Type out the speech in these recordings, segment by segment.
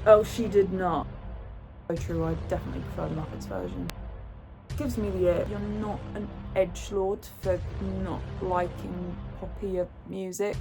Oh, she did not. So true, I definitely prefer the Muppets version. Gives me the ick. You're not an edgelord for not liking poppier music.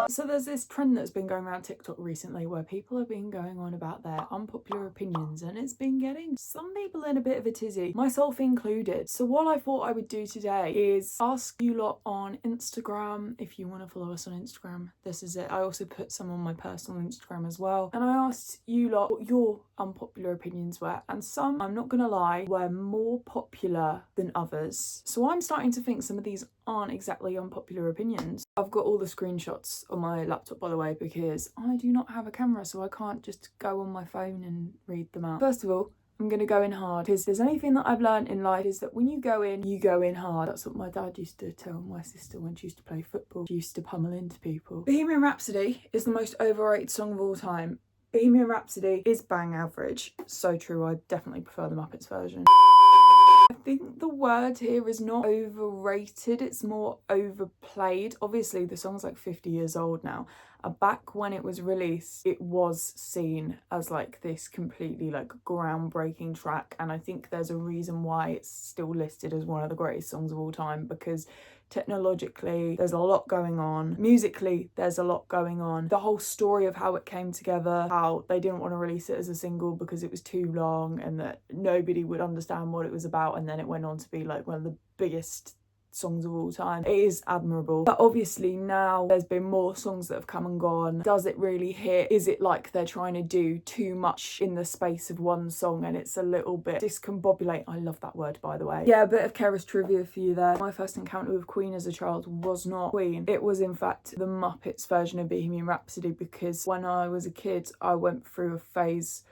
So there's this trend that's been going around TikTok recently where people have been going on about their unpopular opinions, and it's been getting some people in a bit of a tizzy, myself included. So what I thought I would do today is ask you lot on Instagram, if you want to follow us on Instagram, this is it. I also put some on my personal Instagram as well, and I asked you lot what your unpopular opinions were, and some, I'm not gonna lie, were more popular than others. So I'm starting to think some of these aren't exactly unpopular opinions. I've got all the screenshots on my laptop, by the way, because I do not have a camera, so I can't just go on my phone and read them out. First of all, I'm going to go in hard, because there's anything that I've learned in life is that when you go in hard. That's what my dad used to tell my sister when she used to play football. She used to pummel into people. Bohemian Rhapsody is the most overrated song of all time. Bohemian Rhapsody is bang average. So true, I definitely prefer the Muppets version. I think the word here is not overrated, it's more overplayed. Obviously the song's like 50 years old now. Back when it was released, it was seen as like this completely like groundbreaking track, and I think there's a reason why it's still listed as one of the greatest songs of all time, because technologically there's a lot going on, musically there's a lot going on, the whole story of how it came together, how they didn't want to release it as a single because it was too long and that nobody would understand what it was about, and then it went on to be like one of the biggest songs of all time. It is admirable, but obviously now there's been more songs that have come and gone. Does it really hit? Is it like they're trying to do too much in the space of one song and it's a little bit discombobulate? I love that word, by the way. Yeah, a bit of Keras trivia for you there. My first encounter with Queen as a child was not Queen. It was in fact the Muppets version of Bohemian Rhapsody, because when I was a kid I went through a phase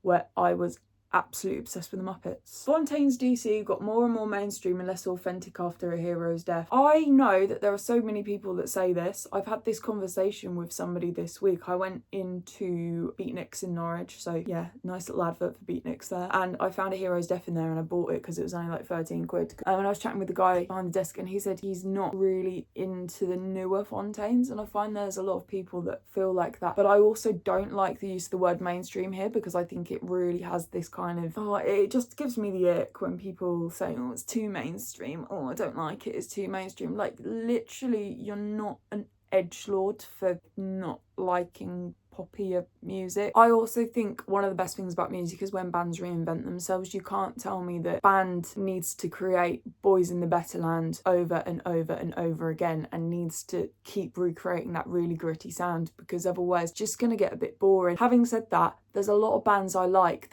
where I was absolutely obsessed with the Muppets. Fontaine's DC got more and more mainstream and less authentic after a hero's death. I know that there are so many people that say this. I've had this conversation with somebody this week. I went into Beatniks in Norwich, so yeah, nice little advert for Beatniks there, and I found a hero's death in there and I bought it because it was only like 13 quid. And I was chatting with the guy behind the desk and he said he's not really into the newer Fontaines, and I find there's a lot of people that feel like that, but I also don't like the use of the word mainstream here, because I think it really has this kind of, oh, it just gives me the ick when people say, oh, it's too mainstream, oh, I don't like it, it's too mainstream. Like, literally, you're not an edgelord for not liking poppier music. I also think one of the best things about music is when bands reinvent themselves. You can't tell me that band needs to create Boys in the Better Land over and over and over again and needs to keep recreating that really gritty sound, because otherwise it's just going to get a bit boring. Having said that, there's a lot of bands I like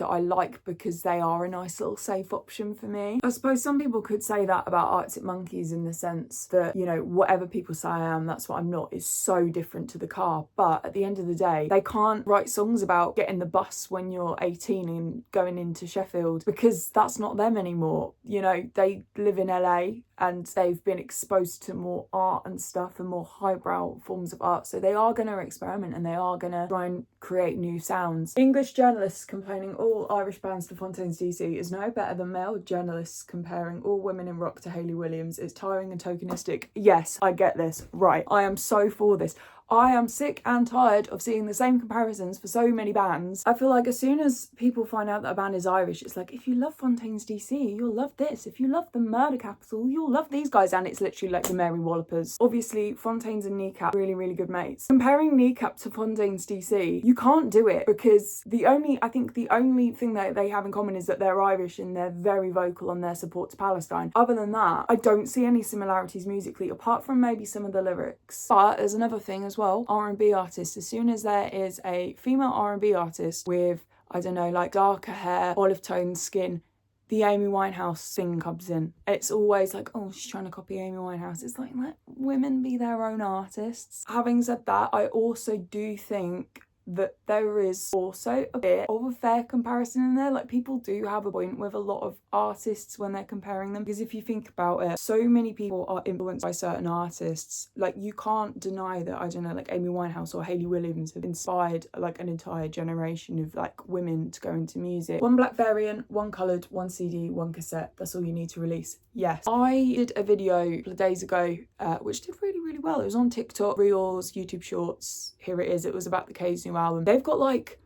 because they are a nice little safe option for me. I suppose some people could say that about Arctic Monkeys, in the sense that, you know, whatever people say I am, that's what I'm not, is so different to the car. But at the end of the day, they can't write songs about getting the bus when you're 18 and going into Sheffield, because that's not them anymore. You know, they live in LA and they've been exposed to more art and stuff and more highbrow forms of art. So they are going to experiment and they are going to try and create new sounds. English journalists complaining all Irish bands to Fontaine's DC is no better than male journalists comparing all women in rock to Hayley Williams. It's tiring and tokenistic. Yes, I get this. Right. I am so for this. I am sick and tired of seeing the same comparisons for so many bands. I feel like as soon as people find out that a band is Irish, it's like, if you love Fontaine's DC, you'll love this. If you love the Murder Capital, you'll love these guys. And it's literally like the Mary Wallopers. Obviously, Fontaine's and Kneecap, really, really good mates. Comparing Kneecap to Fontaine's DC, you can't do it, because I think the only thing that they have in common is that they're Irish and they're very vocal on their support to Palestine. Other than that, I don't see any similarities musically, apart from maybe some of the lyrics. But there's another thing as well, R&B artists. As soon as there is a female R&B artist with, I don't know, like darker hair, olive toned skin, the Amy Winehouse thing comes in. It's always like, oh, she's trying to copy Amy Winehouse. It's like, let women be their own artists. Having said that, I also do think that there is also a bit of a fair comparison in there. Like, people do have a point with a lot of artists when they're comparing them, because if you think about it, so many people are influenced by certain artists. Like, you can't deny that, I don't know, like Amy Winehouse or Hayley Williams have inspired like an entire generation of like women to go into music. One black variant, one coloured, one CD, one cassette, that's all you need to release. Yes. I did a video a couple of days ago which did really well. It was on TikTok, Reels, YouTube Shorts. Here it is. It was about the K's new album. They've got like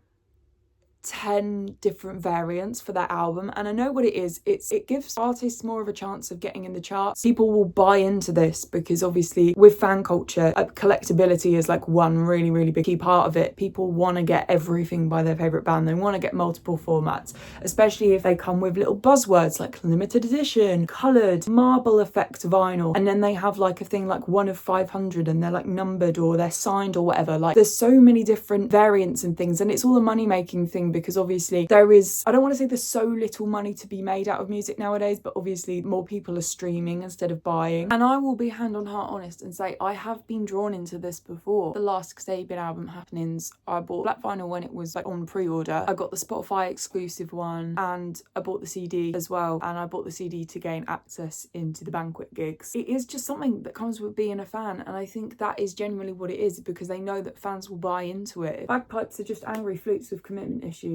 10 different variants for that album, and I know what it is. It gives artists more of a chance of getting in the charts. People will buy into this because obviously with fan culture, collectability is like one really big key part of it. People want to get everything by their favorite band. They want to get multiple formats, especially if they come with little buzzwords like limited edition, colored, marble effect vinyl, and then they have like a thing like 1 of 500 and they're like numbered or they're signed or whatever. Like, there's so many different variants and things, and it's all a money making thing, because obviously there is, I don't want to say there's so little money to be made out of music nowadays, but obviously more people are streaming instead of buying. And I will be hand on heart honest and say I have been drawn into this before. The last Kasabian album happenings, I bought black vinyl when it was like on pre-order. I got the Spotify exclusive one, and I bought the CD as well, and I bought the CD to gain access into the banquet gigs. It is just something that comes with being a fan, and I think that is genuinely what it is, because they know that fans will buy into it. Bagpipes are just angry flutes with commitment issues.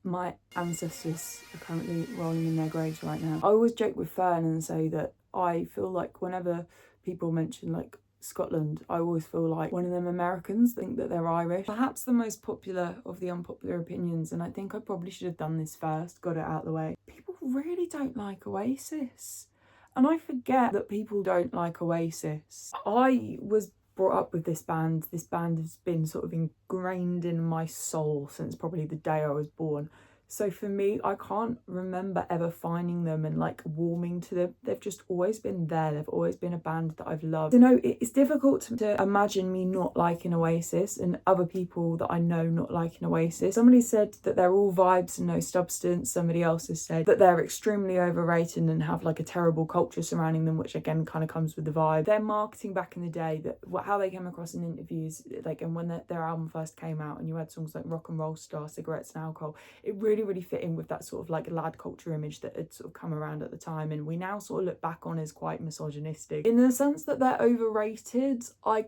My ancestors are currently rolling in their graves right now. I always joke with Fern and say that I feel like whenever people mention like Scotland, I always feel like one of them Americans think that they're Irish. Perhaps the most popular of the unpopular opinions, and I think I probably should have done this first, got it out of the way. People really don't like Oasis. And I forget that people don't like Oasis. I was brought up with this band. This band has been sort of ingrained in my soul since probably the day I was born. So for me, I can't remember ever finding them and like warming to them. They've just always been there. They've always been a band that I've loved. So no, it's difficult to imagine me not liking Oasis and other people that I know not liking Oasis. Somebody said that they're all vibes and no substance. Somebody else has said that they're extremely overrated and have like a terrible culture surrounding them, which again kind of comes with the vibe. Their marketing back in the day, that how they came across in interviews, like, and when their album first came out and you had songs like Rock and Roll Star, Cigarettes and Alcohol, it really fit in with that sort of like lad culture image that had sort of come around at the time, and we now sort of look back on as quite misogynistic. In the sense that they're overrated, I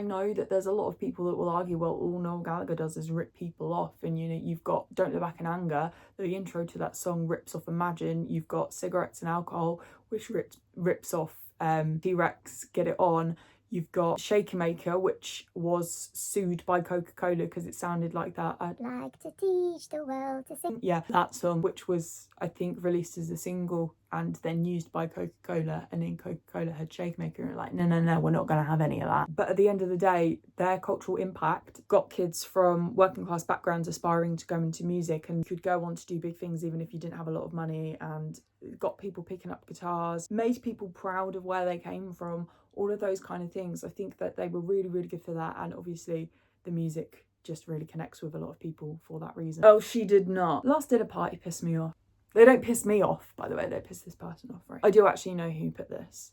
know that there's a lot of people that will argue, well, all Noel Gallagher does is rip people off, and you know, you've got Don't Look Back in Anger, the intro to that song rips off Imagine. You've got Cigarettes and Alcohol, which rips off T-Rex, Get It On. You've got Shaker Maker, which was sued by Coca-Cola because it sounded like that. I'd like to teach the world to sing. Yeah, that song, which was, I think, released as a single and then used by Coca-Cola, and then Coca-Cola had Shaker Maker and like, no, we're not going to have any of that. But at the end of the day, their cultural impact got kids from working class backgrounds aspiring to go into music and could go on to do big things even if you didn't have a lot of money, and got people picking up guitars, made people proud of where they came from, all of those kind of things. I think that they were really good for that, and obviously the music just really connects with a lot of people for that reason. Oh, she did not. Last dinner party pissed me off. They don't piss me off, by the way, they piss this person off, right? I do actually know who put this.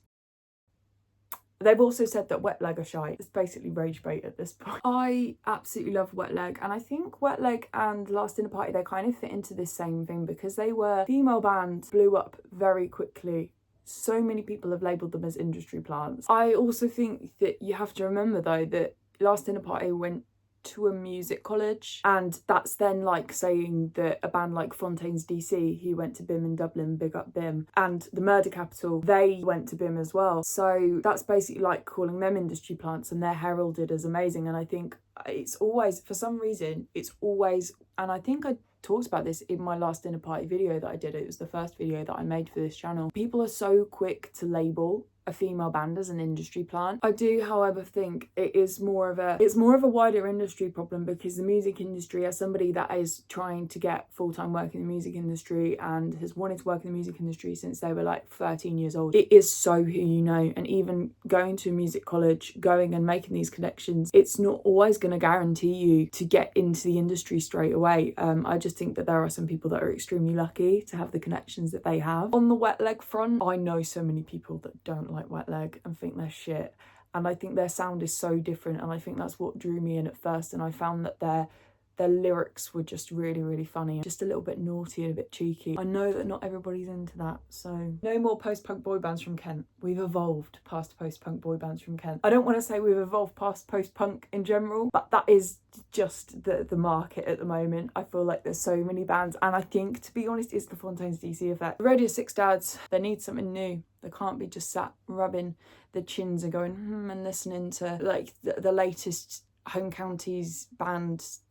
They've also said that Wet Leg are shite. It's basically rage bait at this point. I absolutely love Wet Leg, and I think Wet Leg and Last Dinner Party, they kind of fit into this same thing because they were female bands, blew up very quickly. So many people have labelled them as industry plants. I also think that you have to remember though that Last Dinner Party went to a music college, and that's then like saying that a band like Fontaines DC, who went to BIM in Dublin, big up BIM, and the Murder Capital, they went to BIM as well. So that's basically like calling them industry plants, and they're heralded as amazing. And I think it's always, for some reason, it's always, and I think I talked about this in my Last Dinner Party video that I did. It was the first video that I made for this channel. People are so quick to label a female band as an industry plant. I do, however, think it's more of a wider industry problem, because the music industry, as somebody that is trying to get full-time work in the music industry and has wanted to work in the music industry since they were like 13 years old, it is so who you know. And even going to a music college, going and making these connections, it's not always going to guarantee you to get into the industry straight away. I just think that there are some people that are extremely lucky to have the connections that they have. On the Wet Leg front, I know so many people that don't like Wet Leg and think they're shit. and I think their sound is so different, and I think that's what drew me in at first. And I found that their lyrics were just really, really funny, just a little bit naughty and a bit cheeky. I know that not everybody's into that, so no more post-punk boy bands from Kent. We've evolved past post-punk boy bands from Kent. I don't want to say we've evolved past post-punk in general, but that is just the market at the moment. I feel like there's so many bands, and I think, to be honest, it's the Fontaines DC effect. The Radio 6 dads, they need something new. They can't be just sat rubbing their chins and going and listening to like the latest home counties bands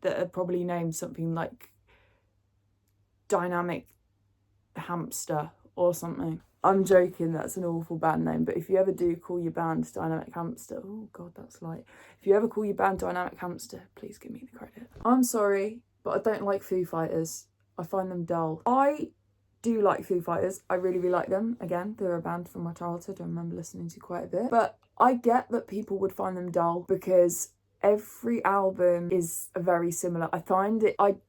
that are probably named something like Dynamic Hamster or something. I'm joking, that's an awful band name, but if you ever do call your band Dynamic Hamster, oh god, that's light. If you ever call your band Dynamic Hamster, please give me the credit. I'm sorry, but I don't like Foo Fighters. I find them dull. I do like Foo Fighters. I really, really like them. Again, they're a band from my childhood I remember listening to quite a bit. But I get that people would find them dull because every album is very similar. I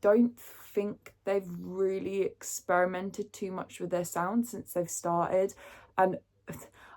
don't think they've really experimented too much with their sound since they've started. And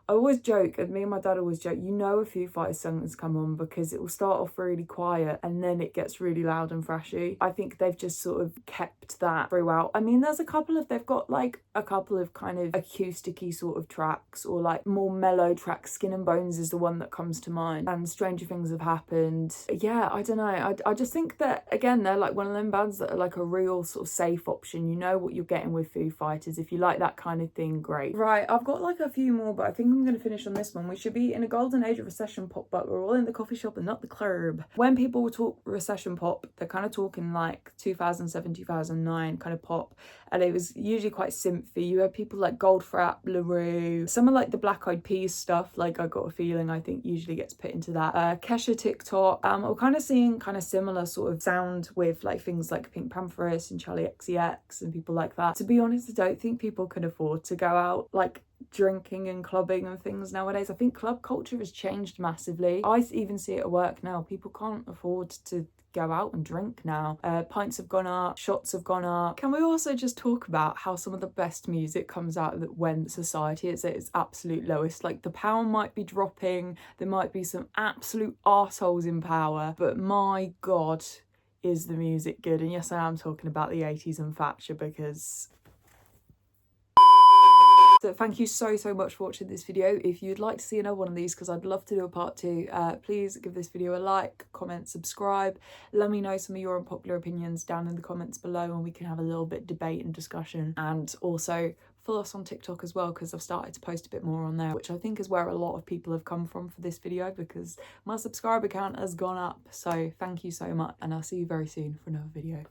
I always joke, and me and my dad always joke, you know a Foo Fighters song has come on because it will start off really quiet and then it gets really loud and thrashy. I think they've just sort of kept that throughout. I mean, they've got like a couple of kind of acousticy sort of tracks, or like more mellow tracks. Skin and Bones is the one that comes to mind, and Stranger Things Have Happened. Yeah, I don't know. I just think that, again, they're like one of them bands that are like a real sort of safe option. You know what you're getting with Foo Fighters. If you like that kind of thing, great. Right, I've got like a few more, but I think I'm going to finish on this one. We should be in a golden age of recession pop, but we're all in the coffee shop and not the club. When people talk recession pop, they're kind of talking like 2007, 2009 kind of pop, and it was usually quite synthy. You had people like Goldfrapp, LaRue, some of like the Black Eyed Peas stuff, like I Got a Feeling, I think usually gets put into that. Kesha, TikTok. We're kind of seeing kind of similar sort of sound with like things like Pink Pantheress and Charlie XCX and people like that. To be honest, I don't think people can afford to go out like drinking and clubbing and things nowadays. I think club culture has changed massively. I even see it at work now. People can't afford to go out and drink now. Pints have gone up, shots have gone up. Can we also just talk about how some of the best music comes out when society is at its absolute lowest? Like, the power might be dropping, there might be some absolute arseholes in power, but my god, is the music good. And yes, I am talking about the 80s and Thatcher, because so thank you so much for watching this video. If you'd like to see another one of these, because I'd love to do a part 2, please give this video a like, comment, subscribe. Let me know some of your unpopular opinions down in the comments below, and we can have a little bit of debate and discussion. And also follow us on TikTok as well, because I've started to post a bit more on there, which I think is where a lot of people have come from for this video, because my subscriber count has gone up. So thank you so much, and I'll see you very soon for another video.